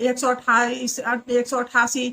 188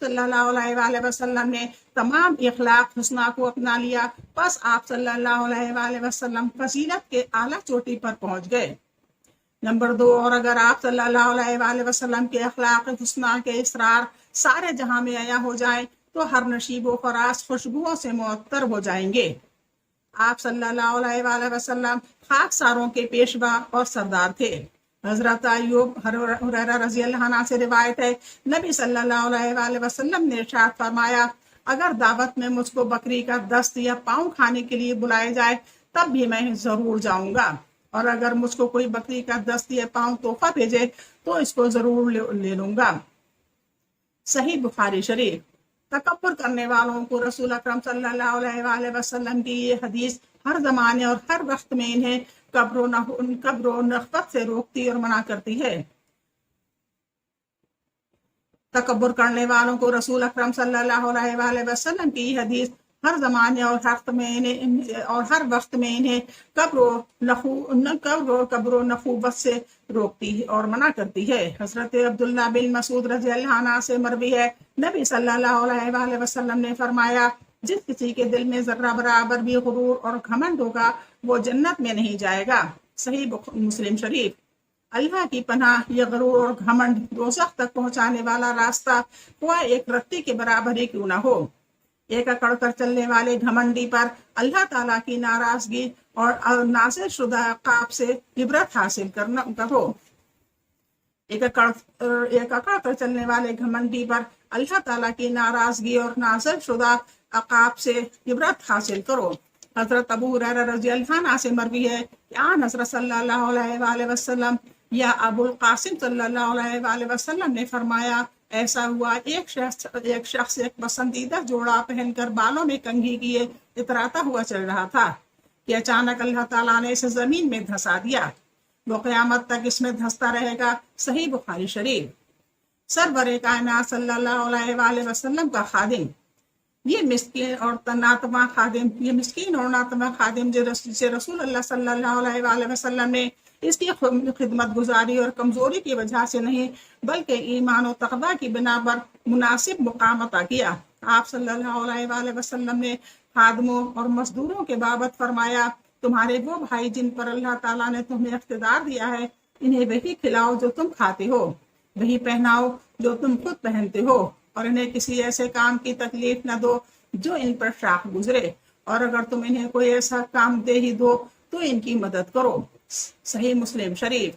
صلی اللہ علیہ وسلم نے تمام اخلاق حسنہ کو اپنا لیا، بس آپ صلی اللہ علیہ وسلم فضیلت کے اعلیٰ چوٹی پر پہنچ گئے۔ نمبر 2، اور اگر آپ صلی اللہ علیہ وسلم کے اخلاق حسنہ کے اسرار سارے جہاں میں عیاں ہو جائیں تو ہر نشیب و فراز خوشبوؤں سے معطر ہو جائیں گے۔ آپ صلی اللہ علیہ وسلم خاکساروں کے پیشوا اور سردار تھے۔ حضرت ایوب ہریرہ رضی اللہ عنہ سے روایت ہے، نبی صلی اللہ علیہ وسلم نے ارشاد فرمایا، اگر دعوت میں مجھ کو بکری کا دست یا پاؤں کھانے کے لیے بلائے جائے تب بھی میں ضرور جاؤں گا، اور اگر مجھ کو کوئی بکری کا دست یا پاؤں تحفہ بھیجے تو اس کو ضرور لے لوں گا۔ صحیح بخاری شریف۔ تکبر کرنے والوں کو رسول اکرم صلی اللہ علیہ وسلم کی یہ حدیث ہر زمانے اور ہر وقت میں انہیں قبر و نخوت سے روکتی اور منع کرتی ہے۔ تکبر کرنے والوں کو رسول اکرم صلی اللہ علیہ وسلم کی یہ حدیث ہر زمانے اور ہر وقت میں انہیں قبر و نخوت سے روکتی اور منع کرتی ہے۔ حضرت عبداللہ بن مسعود رضی اللہ عنہ سے مروی ہے، نبی صلی اللہ علیہ وسلم نے فرمایا، جس کسی کے دل میں ذرہ برابر بھی غرور اور گھمنڈ ہوگا وہ جنت میں نہیں جائے گا۔ صحیح مسلم شریف۔ اللہ کی پناہ، یہ غرور اور گھمنڈ دوزخ تک پہنچانے والا راستہ ہوا ایک رتی کے برابر ہی کیوں نہ ہو۔ ایک اکڑ کر چلنے والے گھمنڈی پر اللہ تعالیٰ کی ناراضگی اور نازل شدہ عقاب سے عبرت حاصل کرو۔ ایک اکڑ کر چلنے والے گھمنڈی پر اللہ تعالیٰ کی ناراضگی اور نازل شدہ عقاب سے عبرت حاصل کرو۔ حضرت ابو ہریرہ رضی اللہ عنہ سے مروی ہے کہ آن حضرت صلی اللہ علیہ وسلم یا ابو القاسم صلی اللہ علیہ وسلم نے فرمایا، ایسا ہوا ایک شخص ایک پسندیدہ جوڑا پہن کر بالوں میں کنگھی کیے اتراتا ہوا چل رہا تھا کہ اچانک اللہ تعالیٰ نے اسے زمین میں دھسا دیا، وہ قیامت تک اس میں دھستا رہے گا۔ صحیح بخاری شریف۔ سرور کائنات صلی اللہ علیہ وسلم کا خادم، یہ مسکین اور ناتواں خادم جسے رسول اللہ صلی اللہ علیہ وسلم نے اس کی خدمت گزاری اور کمزوری کی وجہ سے نہیں بلکہ ایمان و تقویٰ کی بنا پر مناسب مقام عطا کیا۔ آپ صلی اللہ علیہ وسلم نے خادموں اور مزدوروں کے بابت فرمایا، تمہارے وہ بھائی جن پر اللہ تعالیٰ نے تمہیں اقتدار دیا ہے، انہیں وہی کھلاؤ جو تم کھاتے ہو، وہی پہناؤ جو تم خود پہنتے ہو، اور انہیں کسی ایسے کام کی تکلیف نہ دو جو ان پر شاق گزرے، اور اگر تم انہیں کوئی ایسا کام دے ہی دو تو ان کی مدد کرو۔ صحیح مسلم شریف۔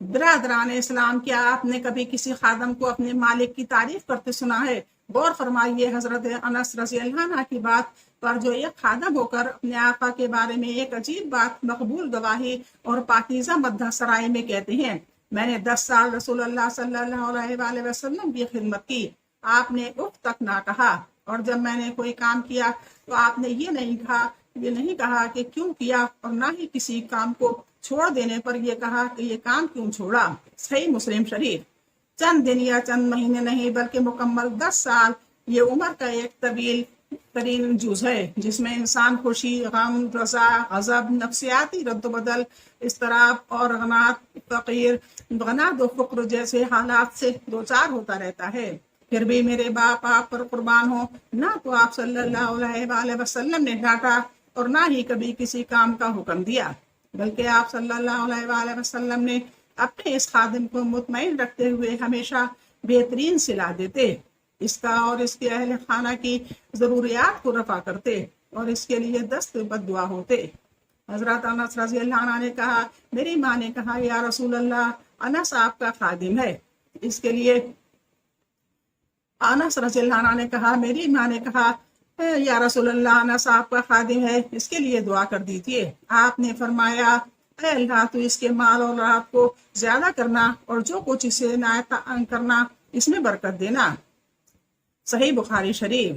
برادران اسلام، کیا آپ نے کبھی کسی خادم کو اپنے مالک کی تعریف کرتے سنا ہے؟ غور فرمائیے حضرت انس رضی اللہ عنہ کی بات پر، جو ایک خادم ہو کر اپنے آقا کے بارے میں ایک عجیب بات مقبول گواہی اور پاکیزہ مدح سرائی میں کہتے ہیں، میں نے 10 سال رسول اللہ صلی اللہ علیہ وسلم کی خدمت کی، آپ نے اف تک نہ کہا، اور جب میں نے کوئی کام کیا تو آپ نے یہ نہیں کہا کہ کیوں کیا، اور نہ ہی کسی کام کو چھوڑ دینے پر یہ کہا کہ یہ کام کیوں چھوڑا۔ صحیح مسلم شریف۔ چند دن یا چند مہینے نہیں بلکہ مکمل 10 سال یہ عمر کا ایک طویل ترین جز ہے، جس میں انسان خوشی، غم، رضا، غضب، نفسیاتی رد و بدل، اضطراب اور غناد و فقر جیسے حالات سے دوچار ہوتا رہتا ہے۔ پھر بھی میرے باپ آپ پر قربان ہو، نہ تو آپ صلی اللہ علیہ وسلم نے ڈانٹا اور نہ ہی کبھی کسی کام کا حکم دیا، بلکہ آپ صلی اللہ علیہ وسلم نے اپنے اس خادم کو مطمئن رکھتے ہوئے ہمیشہ بہترین صلاح دیتے، اس کا اور اس کے اہل خانہ کی ضروریات کو رفع کرتے اور اس کے لیے دست بد دعا ہوتے۔ حضرت انس رضی اللہ عنہ نے کہا، میری ماں نے کہا، یا رسول اللہ، انس آپ کا خادم ہے، اس کے لیے انس رضی اللہ عنہ نے کہا، میری ماں نے کہا، یا رسول اللہ، انس آپ کا خادم ہے، اس کے لیے دعا کر دیجیے۔ آپ نے فرمایا، اے اللہ، تو اس کے مال اور اولاد کو زیادہ کرنا اور جو کچھ اسے عنایت کرنا اس میں برکت دینا۔ صحیح بخاری شریف۔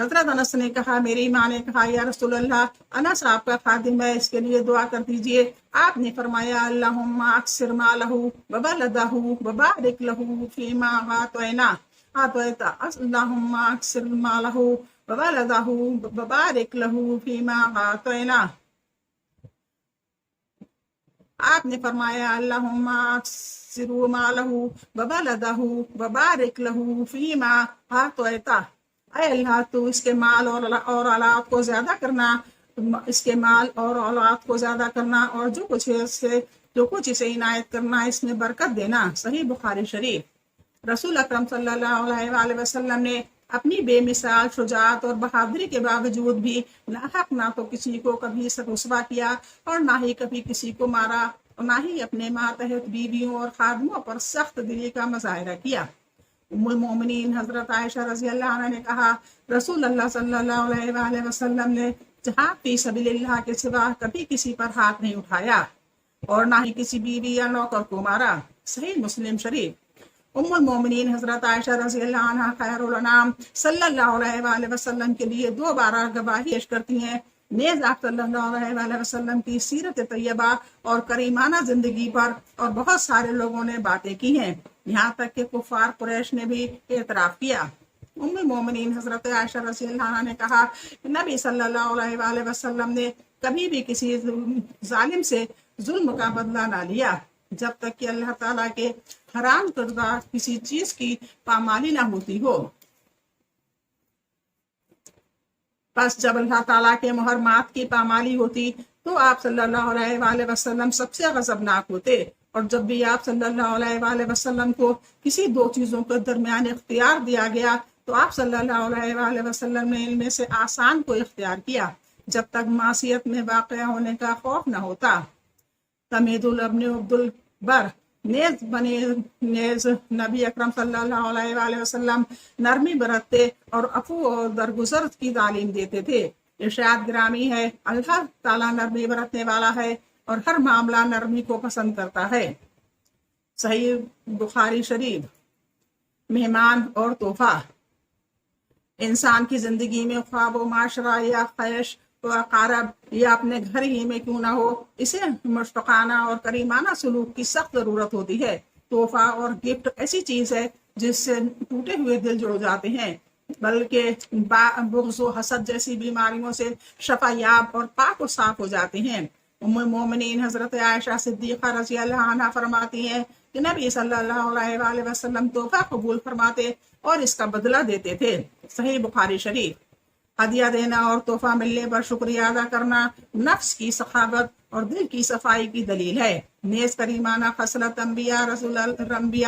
حضرت انس نے کہا، میری ماں نے کہا، یا رسول اللہ، انس آپ کا خادم ہے، اس کے لیے دعا کر دیجئے۔ آپ نے فرمایا، اللہم اکثر مالہ وولدہ وبارک لہ فیما اعطیت، اللہم اکثر مالہ وولدہ وبارک لہ فیما اعطینا۔ آپ نے فرمایا اللہم اکثروا مالہ وبلدہ وبارک لہ فیما اعطیتہ، اے اللہ تو اس کے مال اور اولاد کو زیادہ کرنا، اس کے مال اور اولاد کو زیادہ کرنا، اور جو کچھ اسے عنایت کرنا اس میں برکت دینا۔ صحیح بخاری شریف۔ رسول اکرم صلی اللہ علیہ وآلہ وسلم نے اپنی بے مثال شجاعت اور بہادری کے باوجود بھی ناحق نہ تو کسی کو کبھی رسوا کیا اور نہ ہی کبھی کسی کو مارا، اور نہ ہی اپنے ماتحت بیویوں اور خادموں پر سخت دلی کا مظاہرہ کیا۔ ام المومنین حضرت عائشہ رضی اللہ عنہ نے کہا، رسول اللہ صلی اللہ علیہ وآلہ وسلم نے جہاد فی سبیل اللہ کے سوا کبھی کسی پر ہاتھ نہیں اٹھایا اور نہ ہی کسی بیوی یا نوکر کو مارا۔ صحیح مسلم شریف۔ ام المومنین حضرت عائشہ رضی اللہ عنہ خیر الانام صلی اللہ علیہ وآلہ وسلم کے لیے 2 بار گواہی پیش کرتی ہیں، نیز آپ صلی اللہ علیہ وآلہ وسلم کی سیرت طیبہ اور کریمانہ زندگی پر اور بہت سارے لوگوں نے باتیں کی ہیں، یہاں تک کہ کفار قریش نے بھی اعتراف کیا۔ ام المومنین حضرت عائشہ رضی اللہ عنہ نے کہا کہ نبی صلی اللہ علیہ وآلہ وسلم نے کبھی بھی کسی ظالم سے ظلم کا بدلہ نہ لیا جب تک کہ اللہ تعالیٰ کے حرام کردہ کسی چیز کی پامالی نہ ہوتی ہو۔ پس جب اللہ تعالیٰ کے محرمات کی پامالی ہوتی تو آپ صلی اللہ علیہ وآلہ وسلم سب سے غضبناک ہوتے، اور جب بھی آپ صلی اللہ علیہ وآلہ وسلم کو کسی 2 چیزوں کے درمیان اختیار دیا گیا تو آپ صلی اللہ علیہ وآلہ وسلم نے ان میں سے آسان کو اختیار کیا جب تک معصیت میں واقع ہونے کا خوف نہ ہوتا۔ تمید ابن عبد البر نیز نبی اکرم صلی اللہ علیہ وآلہ وسلم نرمی برتتے اور عفو اور درگزر کی تعلیم دیتے تھے۔ ارشاد گرامی ہے، اللہ تعالیٰ نرمی برتنے والا ہے اور ہر معاملہ نرمی کو پسند کرتا ہے۔ صحیح بخاری شریف۔ مہمان اور تحفہ۔ انسان کی زندگی میں خواب و معاشرہ یا خیش و اقارب یا اپنے گھر ہی میں کیوں نہ ہو، اسے مشفقانہ اور کریمانہ سلوک کی سخت ضرورت ہوتی ہے۔ تحفہ اور گفٹ ایسی چیز ہے جس سے ٹوٹے ہوئے دل جڑ جاتے ہیں، بلکہ بغض و حسد جیسی بیماریوں سے شفا یاب اور پاک و صاف ہو جاتے ہیں۔ ام المومنین حضرت عائشہ صدیقہ رضی اللہ عنہ فرماتی ہیں کہ نبی صلی اللہ علیہ وآلہ وسلم تحفہ قبول فرماتے اور اس کا بدلہ دیتے تھے۔ صحیح بخاری شریف۔ ہدیہ دینا اور تحفہ ملنے پر شکریہ ادا کرنا نفس کی سخاوت اور دل کی صفائی کی دلیل ہے۔ نیز کریمانہ خصلت انبیاء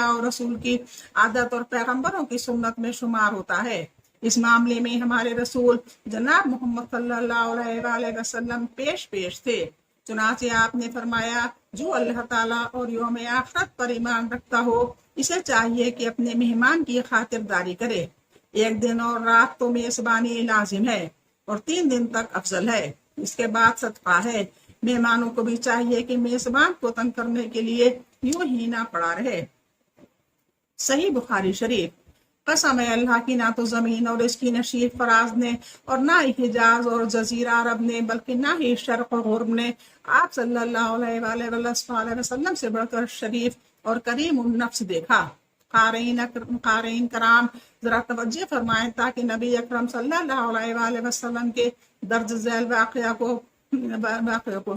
اور رسول کی عادت اور پیغمبروں کی سنت میں شمار ہوتا ہے۔ اس معاملے میں ہمارے رسول جناب محمد صلی اللہ علیہ وآلہ وسلم پیش تھے۔ چنانچہ آپ نے فرمایا، جو اللہ تعالیٰ اور یوم آخرت پر ایمان رکھتا ہو اسے چاہیے کہ اپنے مہمان کی خاطرداری کرے۔ 1 دن اور رات تو میزبانی لازم ہے اور 3 دن تک افضل ہے، اس کے بعد صدقہ ہے۔ مہمانوں کو بھی چاہیے کہ میزبان کو تنگ کرنے کے لیے یوں ہی نہ پڑا رہے۔ صحیح بخاری شریف۔ قسم ہے اللہ کی، نہ تو زمین اور اس کی نشیر فراز نے اور نہ ہی حجاز اور جزیرہ عرب نے، بلکہ نہ ہی شرق و غرب نے آپ صلی اللہ علیہ وآلہ وسلم سے بڑھ کر شریف اور کریم النفس دیکھا۔ قارئین کرام ذرا توجہ فرمائیں تاکہ نبی اکرم صلی اللہ علیہ وآلہ وسلم کے درج ذیل واقعہ کو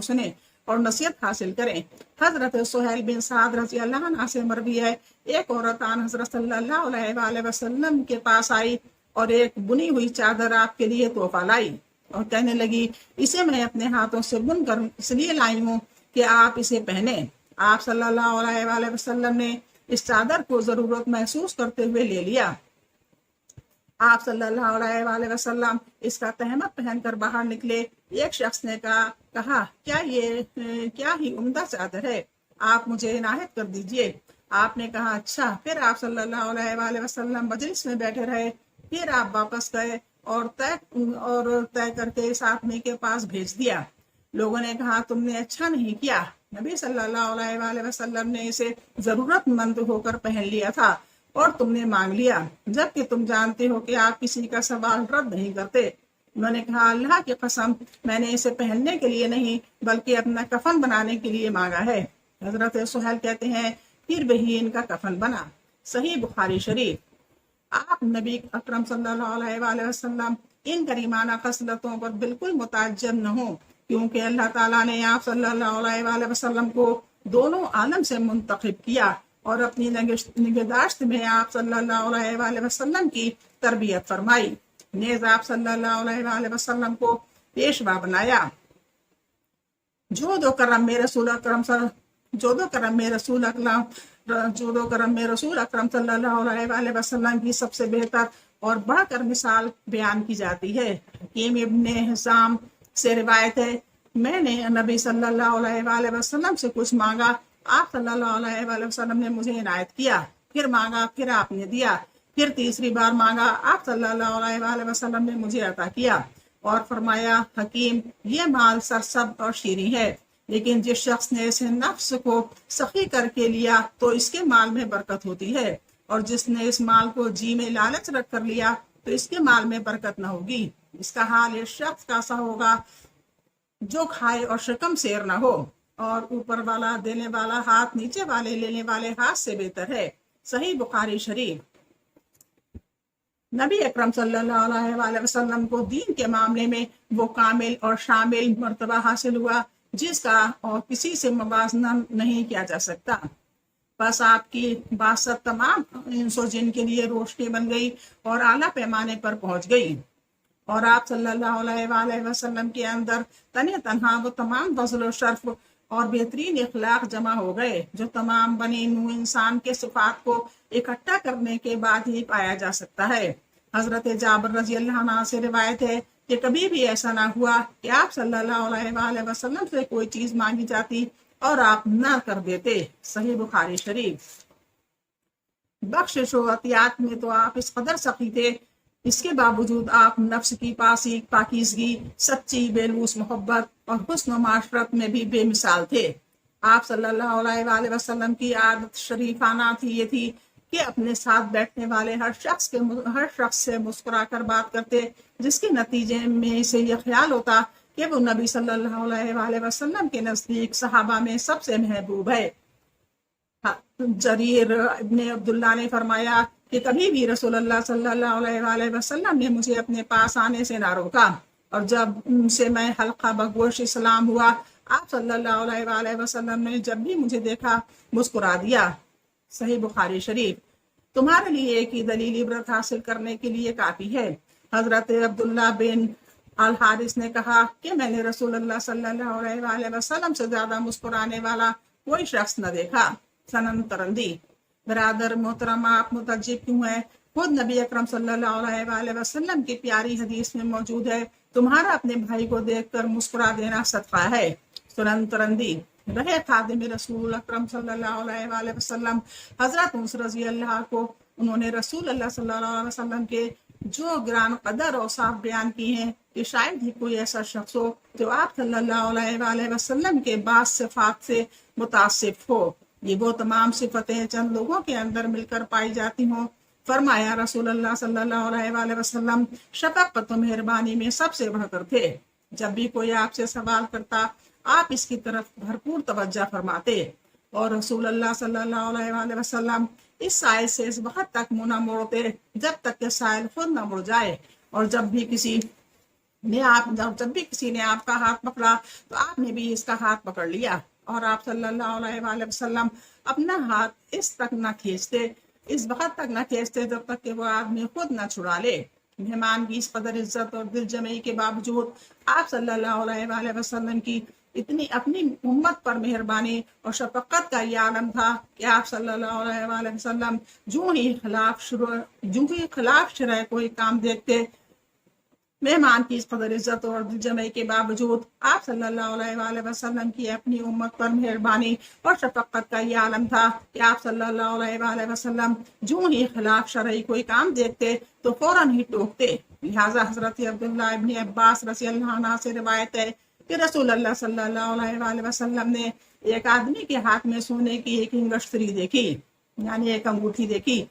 سنیں اور نصیحت حاصل کریں۔ حضرت سہیل بن سعد رضی اللہ عنہ سے مروی ہے، ایک عورت آن حضرت صلی اللہ علیہ وآلہ وسلم کے پاس آئی اور ایک بنی ہوئی چادر آپ کے لیے تحفہ لائی اور کہنے لگی، اسے میں اپنے ہاتھوں سے بن کر اس لیے لائی ہوں کہ آپ اسے پہنیں۔ آپ صلی اللہ علیہ وآلہ وسلم نے اس چادر کو ضرورت محسوس کرتے ہوئے لے لیا۔ آپ صلی اللہ علیہ وآلہ وسلم اس کا تہمت پہن کر باہر نکلے۔ ایک شخص نے کہا کیا ہی عمدہ چادر ہے، آپ مجھے عنایت کر دیجئے۔ آپ نے کہا اچھا۔ پھر آپ صلی اللہ علیہ وآلہ وسلم مجلس میں بیٹھے رہے، پھر آپ واپس گئے اور طے کر کے اس آدمی کے پاس بھیج دیا۔ لوگوں نے کہا تم نے اچھا نہیں کیا، نبی صلی اللہ علیہ وآلہ وسلم نے اسے ضرورت مند ہو کر پہن لیا تھا اور تم نے مانگ لیا، جبکہ تم جانتے ہو کہ آپ کسی کا سوال رد نہیں کرتے۔ انہوں نے کہا اللہ کی قسم، میں نے اسے پہننے کے لیے نہیں بلکہ اپنا کفن بنانے کے لیے مانگا ہے۔ حضرت سہیل کہتے ہیں پھر وہی ان کا کفن بنا۔ صحیح بخاری شریف۔ آپ نبی اکرم صلی اللہ علیہ وآلہ وسلم ان کریمانہ خصلتوں پر بالکل متعجب نہ ہوں، کیونکہ اللہ تعالیٰ نے آپ صلی اللہ علیہ وسلم کو دونوں عالم سے منتخب کیا اور اپنی نگہداشت میں آپ صلی اللہ علیہ وسلم کی تربیت فرمائی، نیز آپ صلی اللہ علیہ وسلم کو پیشوا بنایا۔ جود و کرم میں رسول اکرم صلی اللہ علیہ وسلم کی سب سے بہتر اور بڑھ کر مثال بیان کی جاتی ہے۔ حکیم ابن حزام سے روایت ہے، میں نے نبی صلی اللہ علیہ وسلم سے کچھ مانگا، آپ صلی اللہ علیہ وسلم نے مجھے عنایت کیا، پھر مانگا، پھر آپ نے دیا، پھر تیسری بار مانگا، آپ صلی اللہ علیہ وسلم نے مجھے عطا کیا اور فرمایا، حکیم یہ مال سرسبز اور شیریں ہے، لیکن جس شخص نے اسے نفس کو سخی کر کے لیا تو اس کے مال میں برکت ہوتی ہے، اور جس نے اس مال کو جی میں لالچ رکھ کر لیا تو اس کے مال میں برکت نہ ہوگی۔ اس کا حال اس شخص کا سا ہوگا جو کھائے اور شکم سیر نہ ہو، اور اوپر والا دینے والا ہاتھ نیچے والے لینے والے ہاتھ سے بہتر ہے۔ صحیح بخاری شریف۔ نبی اکرم صلی اللہ علیہ وسلم کو دین کے معاملے میں وہ کامل اور شامل مرتبہ حاصل ہوا جس کا اور کسی سے موازنہ نہیں کیا جا سکتا۔ بس آپ کی باسط تمام انس و جن کے لیے روشنی بن گئی اور اعلیٰ پیمانے پر پہنچ گئی، اور آپ صلی اللہ علیہ وسلم کے اندر تنہا وہ تمام فضل و شرف اور بہترین اخلاق جمع ہو گئے جو تمام بنی نوع انسان کے صفات کو اکٹھا کرنے کے بعد ہی پایا جا سکتا ہے۔ حضرت جابر رضی اللہ عنہ سے روایت ہے کہ کبھی بھی ایسا نہ ہوا کہ آپ صلی اللہ علیہ وسلم سے کوئی چیز مانگی جاتی اور آپ نہ کر دیتے۔ صحیح بخاری شریف۔ بخشش و عطیات میں تو آپ اس قدر سخی تھے، اس کے باوجود آپ نفس کی پاکیزگی، سچی بےلوث محبت اور حسن و معاشرت میں بھی بے مثال تھے۔ آپ صلی اللہ علیہ وسلم کی عادت شریفانہ یہ تھی کہ اپنے ساتھ بیٹھنے والے ہر شخص سے مسکرا کر بات کرتے، جس کے نتیجے میں اسے یہ خیال ہوتا کہ وہ نبی صلی اللہ علیہ وسلم کے نزدیک صحابہ میں سب سے محبوب ہے۔ جریر ابن عبداللہ نے فرمایا کہ کبھی بھی رسول اللہ صلی اللہ علیہ وسلم نے مجھے اپنے پاس آنے سے نہ روکا، اور جب ان سے میں حلقہ بگوش اسلام ہوا، آپ صلی اللہ علیہ وسلم نے جب بھی مجھے دیکھا مسکرا دیا۔ صحیح بخاری شریف۔ تمہارے لیے ایک ہی دلیل عبرت حاصل کرنے کے لیے کافی ہے۔ حضرت عبداللہ بن الحارث نے کہا کہ میں نے رسول اللہ صلی اللہ علیہ وسلم سے زیادہ مسکرانے والا کوئی شخص نہ دیکھا۔ سنن ترندی۔ برادر محترم، آپ متعجب کیوں ہیں؟ خود نبی اکرم صلی اللہ علیہ وسلم کی پیاری حدیث میں موجود ہے، تمہارا اپنے بھائی کو دیکھ کر مسکرا دینا صدقہ ہے۔ سنن ترندی۔ رہے خادم رسول اکرم صلی اللہ علیہ وسلم حضرت انس رضی اللہ کو، انہوں نے رسول اللہ صلی اللہ علیہ وسلم کے جو گران قدر اوصاف بیان کی ہیں کہ شاید ہی کوئی ایسا شخص ہو جو آپ صلی اللہ علیہ وسلم کے بعض صفات سے متصف ہو، یہ وہ تمام صفتیں چند لوگوں کے اندر مل کر پائی جاتی ہوں۔ فرمایا رسول اللہ صلی اللہ علیہ وسلم شفقت و مہربانی میں سب سے بڑھ کر تھے۔ جب بھی کوئی آپ سے سوال کرتا آپ اس کی طرف بھرپور توجہ فرماتے، اور رسول اللہ صلی اللہ علیہ وسلم اس سائل سے اس وقت تک منہ نہ موڑتے جب تک کہ سائل خود نہ مڑ جائے، اور جب بھی کسی نے آپ کا ہاتھ پکڑا تو آپ نے بھی اس کا ہاتھ پکڑ لیا، اور آپ صلی اللہ علیہ وسلم اپنا ہاتھ اس وقت تک نہ کھینچتے جب تک کہ وہ آدمی خود نہ چھڑا لے۔ مہمان کی اس قدر عزت اور دل جمعی کے باوجود آپ صلی اللہ علیہ وسلم کی اتنی اپنی امت پر مہربانی اور شفقت کا یہ عالم تھا کہ آپ صلی اللہ علیہ وسلم جو ہی خلاف شرع کوئی کام دیکھتے، مہمان کی اس قدر عزت اور دل جمعی کے باوجود آپ صلی اللہ علیہ وسلم کی اپنی امت پر مہربانی اور شفقت کا یہ عالم تھا کہ آپ صلی اللہ علیہ وسلم جو ہی خلاف شرعی کوئی کام دیکھتے تو فوراً ہی ٹوکتے۔ لہٰذا حضرت عبداللہ ابن عباس رضی اللہ عنہ سے روایت ہے کہ رسول اللہ صلی اللہ علیہ وسلم نے ایک آدمی کے ہاتھ میں سونے کی ایک انگشتری دیکھی، یعنی ایک انگوٹھی دیکھی۔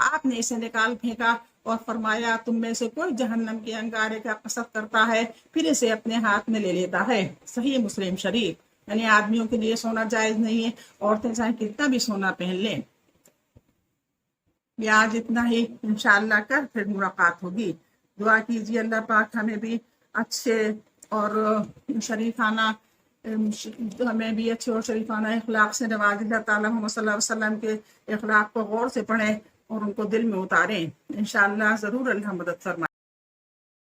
آپ نے اسے نکال پھینکا اور فرمایا، تم میں سے کوئی جہنم کے انگارے کا قصد کرتا ہے پھر اسے اپنے ہاتھ میں لے لیتا ہے۔ صحیح مسلم شریف۔ یعنی آدمیوں کے لیے سونا جائز نہیں ہے، عورتیں چاہے کتنا بھی سونا پہن لیں۔ یہ آج اتنا ہی، انشاءاللہ کل پھر ملاقات ہوگی۔ دعا کیجیے اللہ پاک ہمیں بھی اچھے اور شریفانہ ہمیں بھی اچھے اور شریفانہ اخلاق سے نواز. اللہ تعالیٰ محمد صلی اللہ علیہ وسلم کے اخلاق کو غور سے پڑھیں اور ان کو دل میں اتاریں. انشاءاللہ ضرور اللہ مدد فرمائے.